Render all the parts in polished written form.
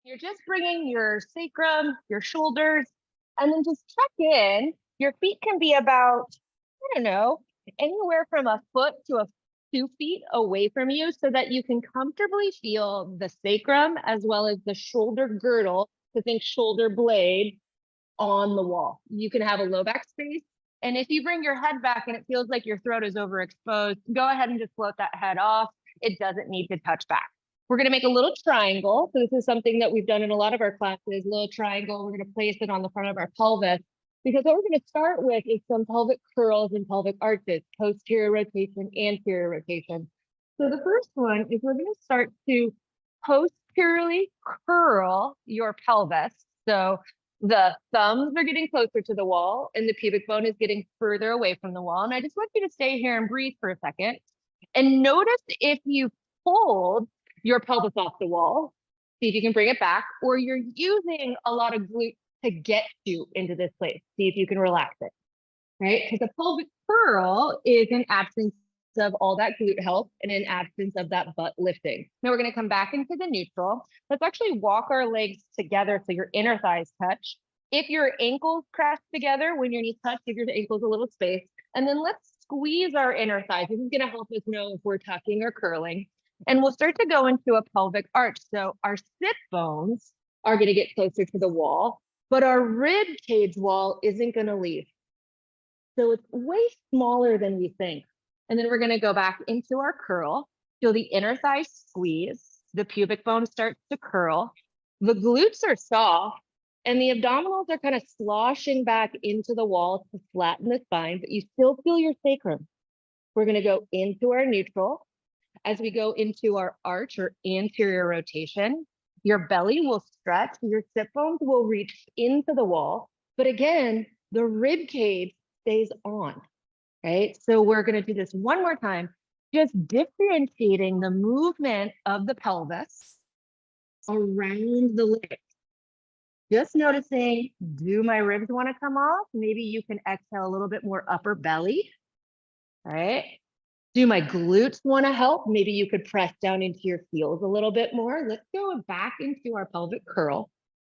You're just bringing your sacrum, your shoulders, and then just check in. Your feet can be about, I don't know, anywhere from a foot to 2 feet away from you so that you can comfortably feel the sacrum as well as the shoulder girdle, to think shoulder blade, on the wall. You can have a low back space. And if you bring your head back and it feels like your throat is overexposed, go ahead and just float that head off. It doesn't need to touch back. We're going to make a little triangle. So this is something that we've done in a lot of our classes, little triangle. We're going to place it on the front of our pelvis, because what we're going to start with is some pelvic curls and pelvic arches, posterior rotation, anterior rotation. So the first one is we're going to start to posteriorly curl your pelvis. So the thumbs are getting closer to the wall and the pubic bone is getting further away from the wall. And I just want you to stay here and breathe for a second. And notice if you pulled your pelvis off the wall, see if you can bring it back, or you're using a lot of glute to get you into this place. See if you can relax it, right? Because a pelvic curl is an absence of all that glute health and an absence of that butt lifting. Now we're going to come back into the neutral. Let's actually walk our legs together so your inner thighs touch. If your ankles crash together, when your knees touch, give your ankles a little space. And then let's squeeze our inner thighs. This is going to help us know if we're tucking or curling. And we'll start to go into a pelvic arch. So our sit bones are going to get closer to the wall, but our rib cage wall isn't going to leave. So it's way smaller than we think. And then we're going to go back into our curl. Feel the inner thigh squeeze. The pubic bone starts to curl. The glutes are soft and the abdominals are kind of sloshing back into the wall to flatten the spine, but you still feel your sacrum. We're going to go into our neutral. As we go into our arch or anterior rotation, your belly will stretch, your sit bones will reach into the wall. But again, the rib cage stays on. Right? So we're going to do this one more time, just differentiating the movement of the pelvis around the legs. Just noticing, do my ribs want to come off? Maybe you can exhale a little bit more upper belly, right? Do my glutes want to help? Maybe you could press down into your heels a little bit more. Let's go back into our pelvic curl.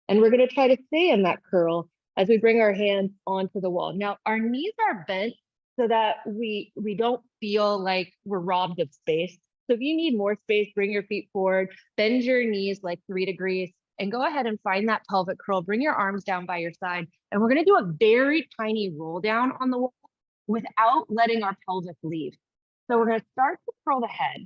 And we're going to try to stay in that curl as we bring our hands onto the wall. Now, our knees are bent so that we don't feel like we're robbed of space. So if you need more space, bring your feet forward, bend your knees like 3 degrees, and go ahead and find that pelvic curl. Bring your arms down by your side. And we're going to do a very tiny roll down on the wall without letting our pelvis leave. So we're going to start to curl the head.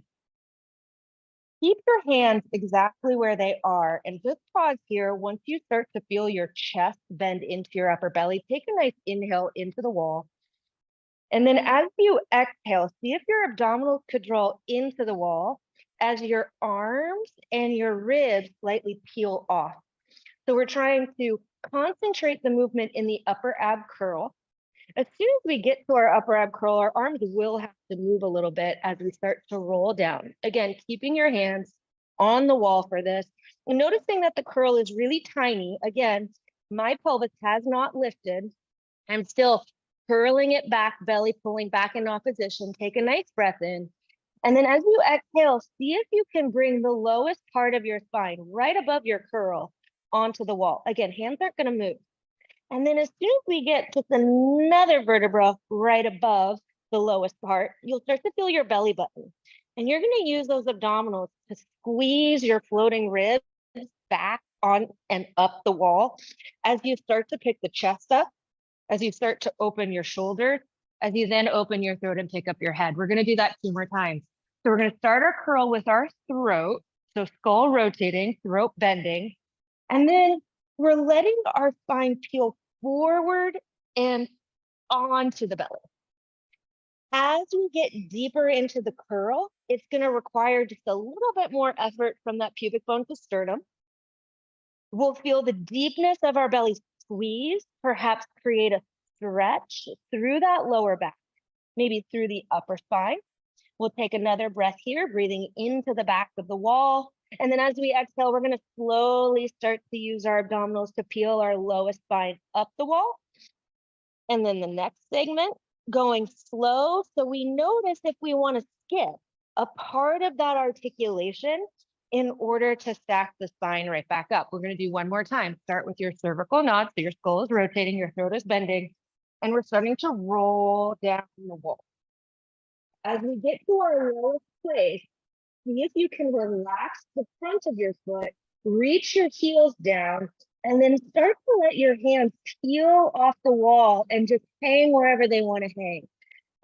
Keep your hands exactly where they are and just pause here. Once you start to feel your chest bend into your upper belly, take a nice inhale into the wall. And then as you exhale, see if your abdominals could draw into the wall as your arms and your ribs slightly peel off. So we're trying to concentrate the movement in the upper ab curl. As soon as we get to our upper ab curl, our arms will have to move a little bit as we start to roll down. Again, keeping your hands on the wall for this. And noticing that the curl is really tiny. Again, my pelvis has not lifted. I'm still curling it back, belly pulling back in opposition. Take a nice breath in. And then as you exhale, see if you can bring the lowest part of your spine right above your curl onto the wall. Again, hands aren't going to move. And then as soon as we get just another vertebra right above the lowest part, you'll start to feel your belly button. And you're going to use those abdominals to squeeze your floating ribs back on and up the wall as you start to pick the chest up, as you start to open your shoulders, as you then open your throat and pick up your head. We're going to do that 2 more times. So we're going to start our curl with our throat. So skull rotating, throat bending. And then we're letting our spine peel forward and onto the belly. As we get deeper into the curl, it's going to require just a little bit more effort from that pubic bone to sternum. We'll feel the deepness of our belly squeeze, perhaps create a stretch through that lower back, maybe through the upper spine. We'll take another breath here, breathing into the back of the wall. And then as we exhale, we're going to slowly start to use our abdominals to peel our lowest spine up the wall. And then the next segment, going slow. So we notice if we want to skip a part of that articulation, in order to stack the spine right back up. We're going to do one more time. Start with your cervical nod. So your skull is rotating, your throat is bending, and we're starting to roll down the wall. As we get to our lowest place, see if you can relax the front of your foot, reach your heels down, and then start to let your hands peel off the wall and just hang wherever they want to hang.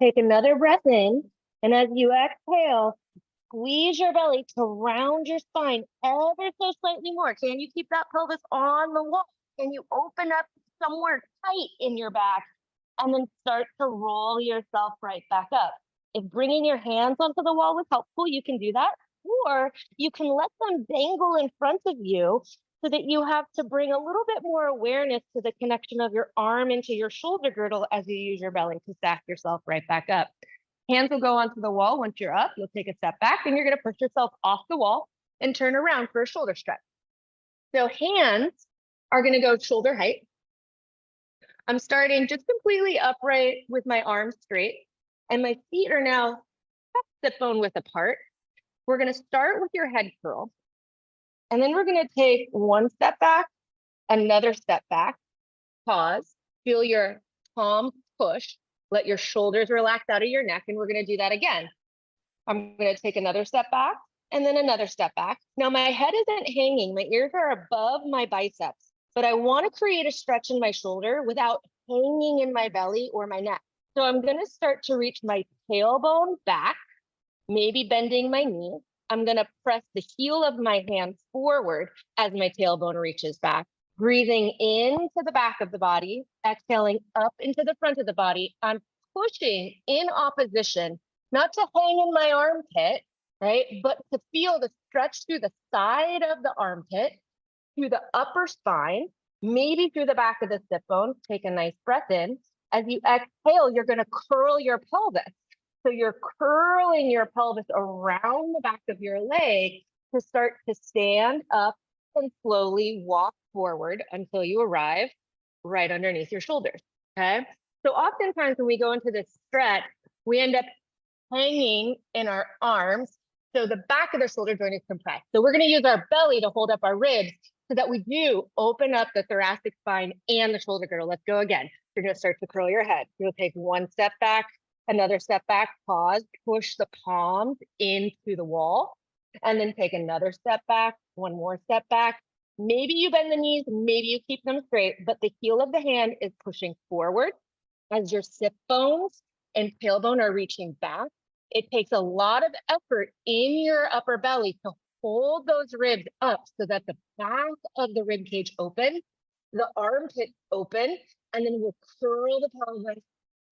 Take another breath in, and as you exhale, squeeze your belly to round your spine ever so slightly more. Can you keep that pelvis on the wall? Can you open up somewhere tight in your back and then start to roll yourself right back up? If bringing your hands onto the wall was helpful, you can do that. Or you can let them dangle in front of you so that you have to bring a little bit more awareness to the connection of your arm into your shoulder girdle as you use your belly to stack yourself right back up. Hands will go onto the wall. Once you're up, you'll take a step back and you're going to push yourself off the wall and turn around for a shoulder stretch. So hands are going to go shoulder height. I'm starting just completely upright with my arms straight, and my feet are now sit bone width apart. We're going to start with your head curl, and then we're going to take one step back, another step back, pause, feel your palms push, let your shoulders relax out of your neck, and we're going to do that again. I'm going to take another step back and then another step back. Now my head isn't hanging, my ears are above my biceps, but I want to create a stretch in my shoulder without hanging in my belly or my neck. So I'm going to start to reach my tailbone back, maybe bending my knee. I'm going to press the heel of my hand forward as my tailbone reaches back, breathing into the back of the body, exhaling up into the front of the body. I'm pushing in opposition, not to hang in my armpit, right? But to feel the stretch through the side of the armpit, through the upper spine, maybe through the back of the sit bone. Take a nice breath in. As you exhale, you're going to curl your pelvis. So you're curling your pelvis around the back of your leg to start to stand up and slowly walk forward until you arrive right underneath your shoulders, okay? So oftentimes when we go into this stretch, we end up hanging in our arms, so the back of the shoulder joint is compressed. So we're going to use our belly to hold up our ribs so that we do open up the thoracic spine and the shoulder girdle. Let's go again. You're going to start to curl your head. You'll take one step back, another step back, pause, push the palms into the wall, and then take another step back, one more step back. Maybe you bend the knees, maybe you keep them straight, but the heel of the hand is pushing forward as your sit bones and tailbone are reaching back. It takes a lot of effort in your upper belly to hold those ribs up so that the back of the rib cage open, the armpit open, and then we'll curl the pelvis.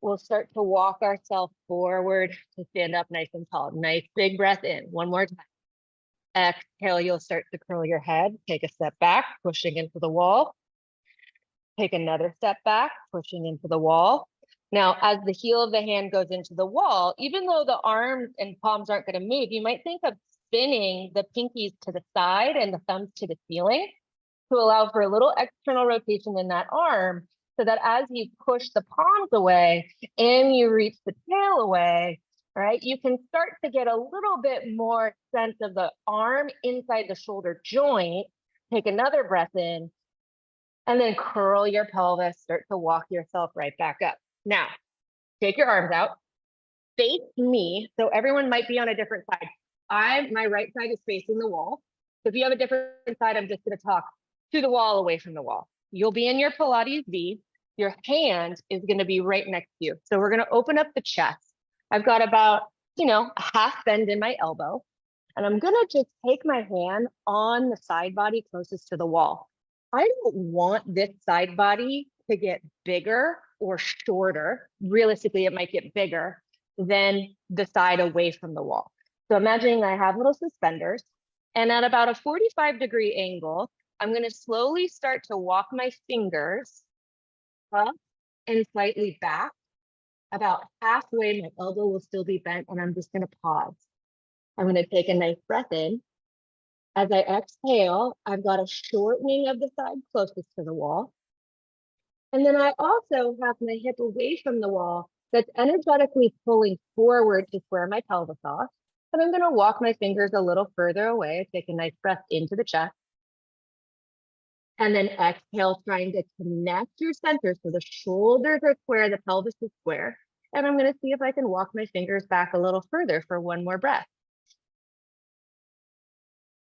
We'll start to walk ourselves forward to stand up nice and tall. Nice big breath in. One more time. Exhale, you'll start to curl your head. Take a step back, pushing into the wall. Take another step back, pushing into the wall. Now, as the heel of the hand goes into the wall, even though the arms and palms aren't going to move, you might think of spinning the pinkies to the side and the thumbs to the ceiling to allow for a little external rotation in that arm, so that as you push the palms away and you reach the tail away, right, you can start to get a little bit more sense of the arm inside the shoulder joint. Take another breath in, and then curl your pelvis, start to walk yourself right back up. Now, take your arms out, face me. So everyone might be on a different side. My right side is facing the wall. So if you have a different side, I'm just going to talk to the wall, away from the wall. You'll be in your Pilates V. Your hand is going to be right next to you. So we're going to open up the chest. I've got about, a half bend in my elbow. And I'm going to just take my hand on the side body closest to the wall. I don't want this side body to get bigger or shorter. Realistically, it might get bigger than the side away from the wall. So imagining I have little suspenders, and at about a 45-degree angle, I'm going to slowly start to walk my fingers up and slightly back. About halfway, my elbow will still be bent, and I'm just going to pause. I'm going to take a nice breath in. As I exhale, I've got a shortening of the side closest to the wall. And then I also have my hip away from the wall that's energetically pulling forward to square my pelvis off. And I'm going to walk my fingers a little further away. Take a nice breath into the chest. And then exhale, trying to connect your center. So the shoulders are square, the pelvis is square. And I'm going to see if I can walk my fingers back a little further for one more breath.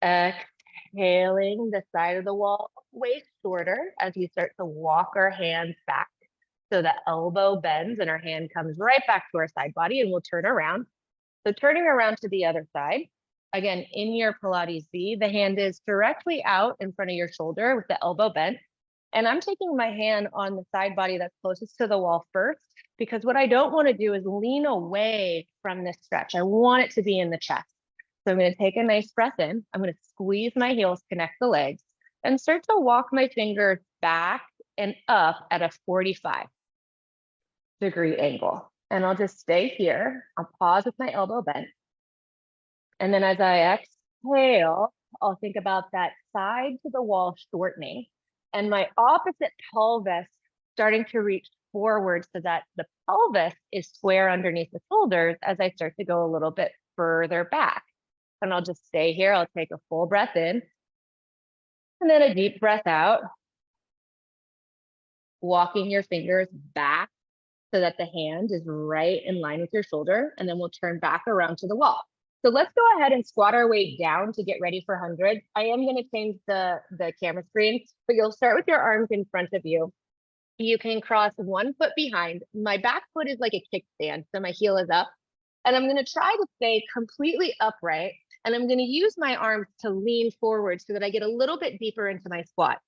Exhaling the side of the wall way shorter as we start to walk our hands back. So the elbow bends and our hand comes right back to our side body, and we'll turn around. So turning around to the other side. Again, in your Pilates V, the hand is directly out in front of your shoulder with the elbow bent. And I'm taking my hand on the side body that's closest to the wall first, because what I don't want to do is lean away from this stretch. I want it to be in the chest. So I'm going to take a nice breath in. I'm going to squeeze my heels, connect the legs, and start to walk my fingers back and up at a 45-degree angle. And I'll just stay here. I'll pause with my elbow bent. And then as I exhale, I'll think about that side to the wall shortening and my opposite pelvis starting to reach forward so that the pelvis is square underneath the shoulders as I start to go a little bit further back. And I'll just stay here. I'll take a full breath in and then a deep breath out, walking your fingers back so that the hand is right in line with your shoulder. And then we'll turn back around to the wall. So let's go ahead and squat our weight down to get ready for 100. I am going to change the camera screen, but you'll start with your arms in front of you. You can cross one foot behind. My back foot is like a kickstand, so my heel is up. And I'm going to try to stay completely upright. And I'm going to use my arms to lean forward so that I get a little bit deeper into my squat.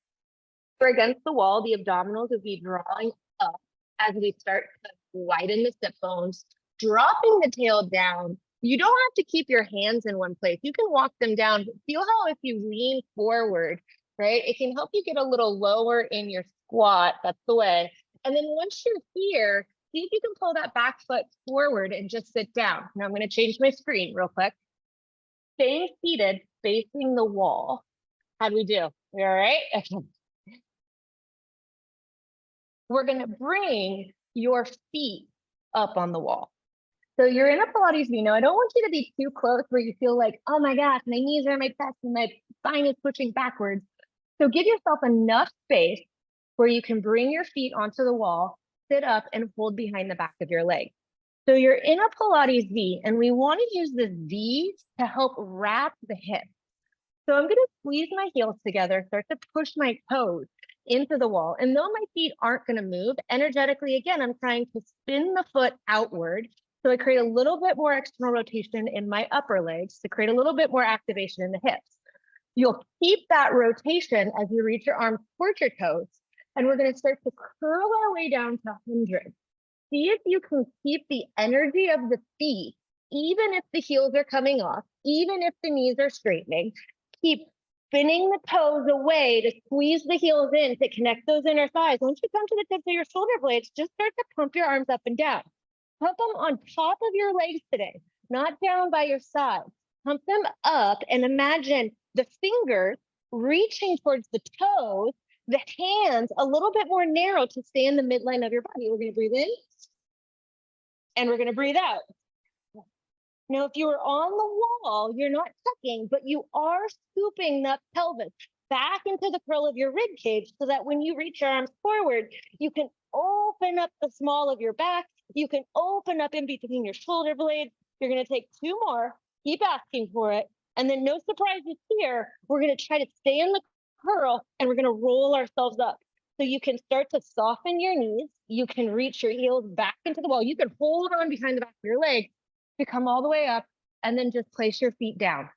We're against the wall. The abdominals will be drawing up as we start to widen the sit bones, dropping the tail down. You don't have to keep your hands in one place. You can walk them down. But feel how if you lean forward, right, it can help you get a little lower in your squat. That's the way. And then once you're here, see if you can pull that back foot forward and just sit down. Now I'm going to change my screen real quick. Staying seated, facing the wall. How'd we do? We all right? We're going to bring your feet up on the wall. So you're in a Pilates V. Now, I don't want you to be too close where you feel like, oh my gosh, my knees are in my chest and my spine is pushing backwards. So give yourself enough space where you can bring your feet onto the wall, sit up and hold behind the back of your leg. So you're in a Pilates V, and we want to use this V to help wrap the hips. So I'm going to squeeze my heels together, start to push my toes into the wall. And though my feet aren't going to move, energetically, again, I'm trying to spin the foot outward. So I create a little bit more external rotation in my upper legs to create a little bit more activation in the hips. You'll keep that rotation as you reach your arms towards your toes. And we're going to start to curl our way down to 100. See if you can keep the energy of the feet, even if the heels are coming off, even if the knees are straightening. Keep spinning the toes away to squeeze the heels in to connect those inner thighs. Once you come to the tips of your shoulder blades, just start to pump your arms up and down. Pump them on top of your legs today, not down by your sides. Pump them up and imagine the fingers reaching towards the toes, the hands a little bit more narrow to stay in the midline of your body. We're going to breathe in and we're going to breathe out. Now, if you are on the wall, you're not tucking, but you are scooping that pelvis back into the curl of your rib cage so that when you reach your arms forward, you can open up the small of your back. You can open up in between your shoulder blades. You're going to take two more, keep asking for it. And then no surprises here. We're going to try to stay in the curl and we're going to roll ourselves up. So you can start to soften your knees. You can reach your heels back into the wall. You can hold on behind the back of your leg to come all the way up and then just place your feet down.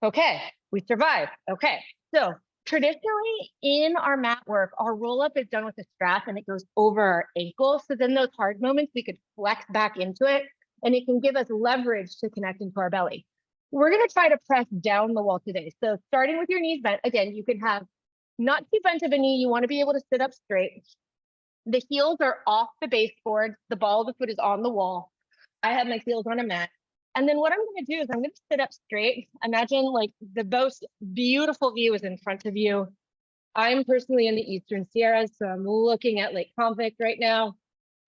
Okay, we survived. Okay, so traditionally in our mat work, our roll up is done with a strap and it goes over our ankle. So then those hard moments, we could flex back into it and it can give us leverage to connect into our belly. We're gonna try to press down the wall today. So starting with your knees bent, again, you can have not too bent of a knee. You wanna be able to sit up straight. The heels are off the baseboard. The ball of the foot is on the wall. I have my heels on a mat. And then what I'm going to do is I'm going to sit up straight. Imagine like the most beautiful view is in front of you. I'm personally in the Eastern Sierras, so I'm looking at Lake Convict right now.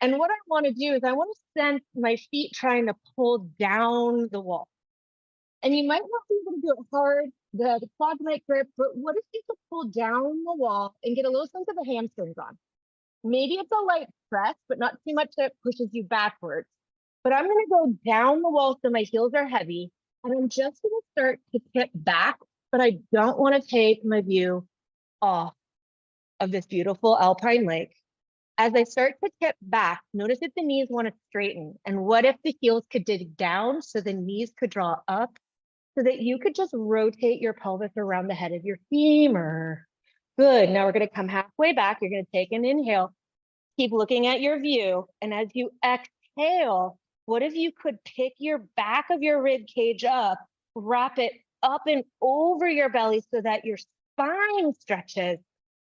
And what I want to do is I want to sense my feet trying to pull down the wall. And you might not be able to do it hard. The quads might grip, but what if you could pull down the wall and get a little sense of the hamstrings on? Maybe it's a light press, but not too much that pushes you backwards. But I'm going to go down the wall so my heels are heavy. And I'm just going to start to tip back, but I don't want to take my view off of this beautiful alpine lake. As I start to tip back, notice if the knees want to straighten. And what if the heels could dig down so the knees could draw up so that you could just rotate your pelvis around the head of your femur. Good. Now we're going to come halfway back. You're going to take an inhale. Keep looking at your view. And as you exhale, what if you could pick your back of your rib cage up, wrap it up and over your belly so that your spine stretches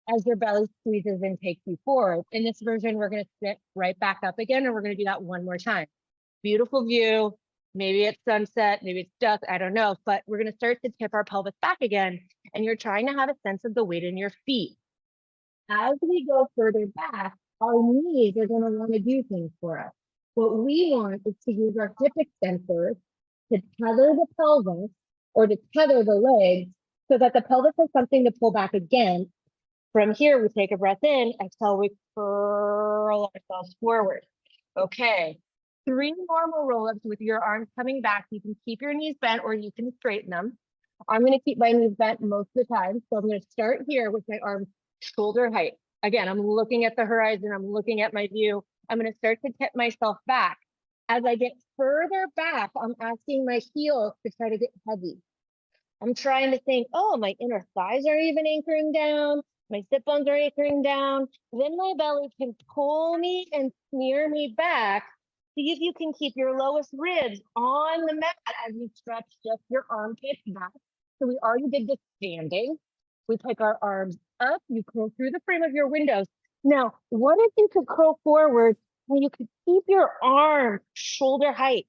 as your belly squeezes and takes you forward. In this version, we're going to sit right back up again, and we're going to do that one more time. Beautiful view. Maybe it's sunset, maybe it's dusk, I don't know, but we're going to start to tip our pelvis back again. And you're trying to have a sense of the weight in your feet. As we go further back, our knees are going to want to do things for us. What we want is to use our hip extensors to tether the pelvis or to tether the legs so that the pelvis has something to pull back again. From here, we take a breath in, exhale, we curl ourselves forward. Okay. 3 normal roll-ups with your arms coming back. You can keep your knees bent or you can straighten them. I'm going to keep my knees bent most of the time. So I'm going to start here with my arms shoulder height. Again, I'm looking at the horizon. I'm looking at my view. I'm going to start to tip myself back. As I get further back, I'm asking my heels to try to get heavy. I'm trying to think, oh, my inner thighs are even anchoring down. My sit bones are anchoring down. Then my belly can pull me and smear me back. See if you can keep your lowest ribs on the mat as you stretch just your armpits back. So we already did this standing. We pick our arms up. You curl through the frame of your windows. Now, what if you could curl forward and you could keep your arms shoulder height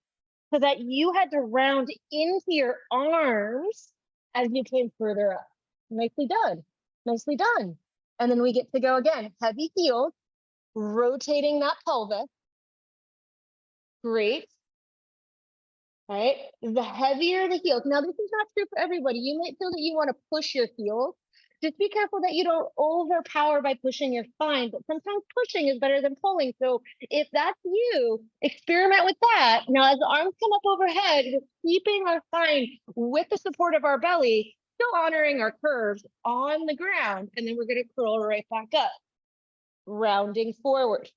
so that you had to round into your arms as you came further up? Nicely done. Nicely done. And then we get to go again. Heavy heels, rotating that pelvis. Great. All right. The heavier the heels. Now, this is not true for everybody. You might feel that you want to push your heels. Just be careful that you don't overpower by pushing your spine, but sometimes pushing is better than pulling. So if that's you, experiment with that. Now, as the arms come up overhead, we're keeping our spine with the support of our belly, still honoring our curves on the ground. And then we're going to curl right back up, rounding forward.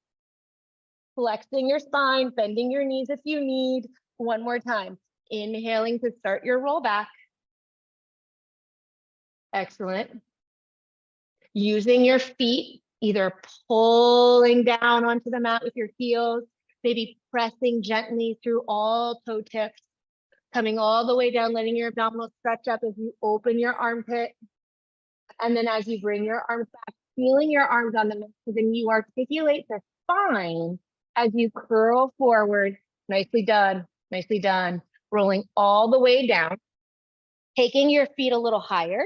Flexing your spine, bending your knees if you need. One more time. Inhaling to start your roll back. Excellent. Using your feet, either pulling down onto the mat with your heels, maybe pressing gently through all toe tips, coming all the way down, letting your abdominals stretch up as you open your armpit. And then as you bring your arms back, feeling your arms on the mat, so then you articulate the spine as you curl forward. Nicely done. Nicely done. Rolling all the way down, taking your feet a little higher,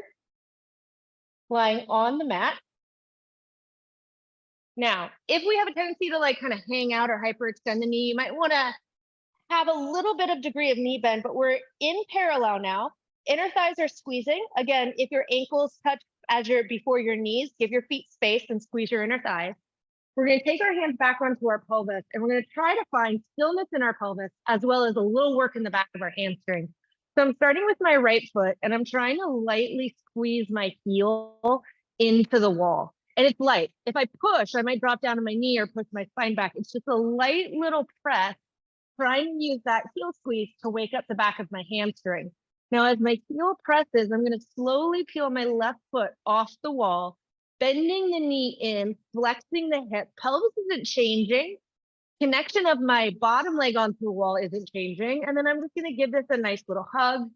lying on the mat. Now, if we have a tendency to like kind of hang out or hyperextend the knee, you might want to have a little bit of degree of knee bend, but we're in parallel now. Inner thighs are squeezing. Again, if your ankles touch as you're before your knees, give your feet space and squeeze your inner thighs. We're going to take our hands back onto our pelvis, and we're going to try to find stillness in our pelvis, as well as a little work in the back of our hamstring. So I'm starting with my right foot, and I'm trying to lightly squeeze my heel into the wall. And it's light. If I push, I might drop down on my knee or push my spine back. It's just a light little press, trying to use that heel squeeze to wake up the back of my hamstring. Now, as my heel presses, I'm going to slowly peel my left foot off the wall, bending the knee in, flexing the hip. Pelvis isn't changing. Connection of my bottom leg onto the wall isn't changing. And then I'm just going to give this a nice little hug,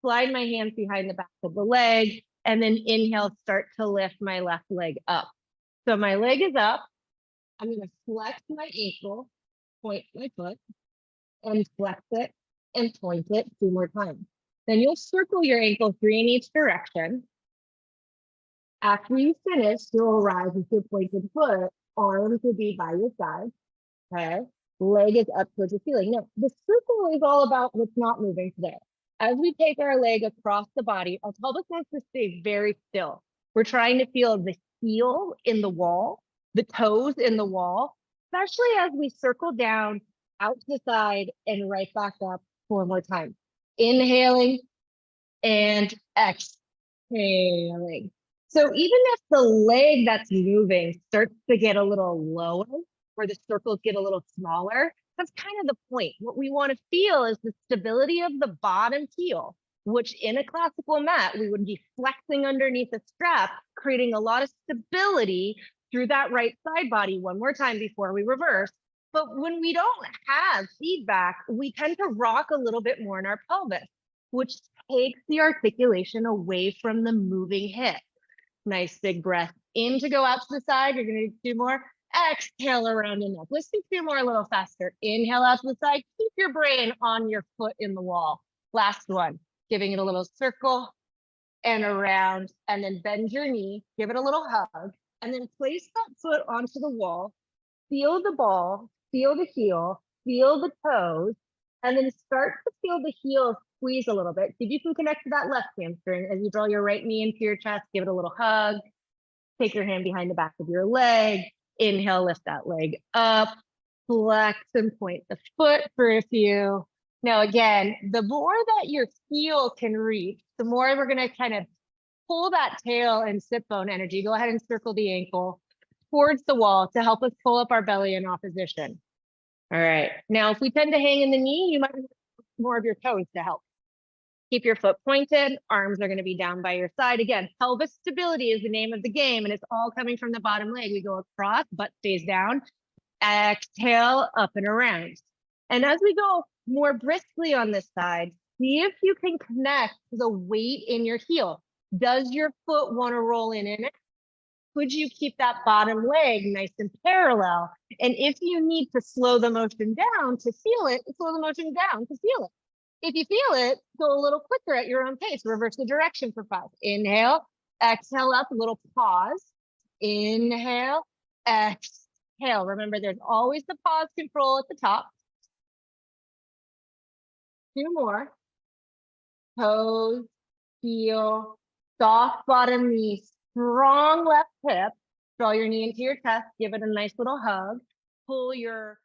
slide my hands behind the back of the leg, and then inhale, start to lift my left leg up. So my leg is up. I'm going to flex my ankle, point my foot, and flex it and point it 2 more times. Then you'll circle your ankle 3 in each direction. After you finish, you'll arrive with your pointed foot. Arms will be by your side. Okay. Leg is up towards the ceiling. Now, the circle is all about what's not moving today. As we take our leg across the body, our pelvis wants to stay very still. We're trying to feel the heel in the wall, the toes in the wall, especially as we circle down out to the side and right back up 4 more times. Inhaling and exhaling. So even if the leg that's moving starts to get a little lower, or the circles get a little smaller, that's kind of the point. What we want to feel is the stability of the bottom heel, which in a classical mat, we would be flexing underneath the strap, creating a lot of stability through that right side body. One more time before we reverse. But when we don't have feedback, we tend to rock a little bit more in our pelvis, which takes the articulation away from the moving hip. Nice big breath in to go out to the side. You're going to do more. Exhale around the neck. Let's just do more a little faster. Inhale out to the side. Keep your brain on your foot in the wall. Last one. Giving it a little circle and around, and then bend your knee. Give it a little hug, and then place that foot onto the wall. Feel the ball. Feel the heel. Feel the toes, and then start to feel the heel squeeze a little bit. See if you can connect to that left hamstring as you draw your right knee into your chest. Give it a little hug. Take your hand behind the back of your leg. Inhale, lift that leg up, flex and point the foot for a few. Now, again, the more that your heel can reach, the more we're going to kind of pull that tail and sit bone energy. Go ahead and circle the ankle towards the wall to help us pull up our belly in opposition. All right. Now, if we tend to hang in the knee, you might need more of your toes to help. Keep your foot pointed. Arms are going to be down by your side. Again, pelvis stability is the name of the game, and it's all coming from the bottom leg. We go across, butt stays down. Exhale, up and around. And as we go more briskly on this side, see if you can connect to the weight in your heel. Does your foot want to roll in and out? Could you keep that bottom leg nice and parallel? And if you need to slow the motion down to feel it, slow the motion down to feel it. If you feel it, go a little quicker at your own pace. Reverse the direction for 5. Inhale, exhale up, a little pause. Inhale, exhale. Remember, there's always the pause control at the top. 2 more. Toes, heel, soft bottom knee, strong left hip. Draw your knee into your chest. Give it a nice little hug. Pull your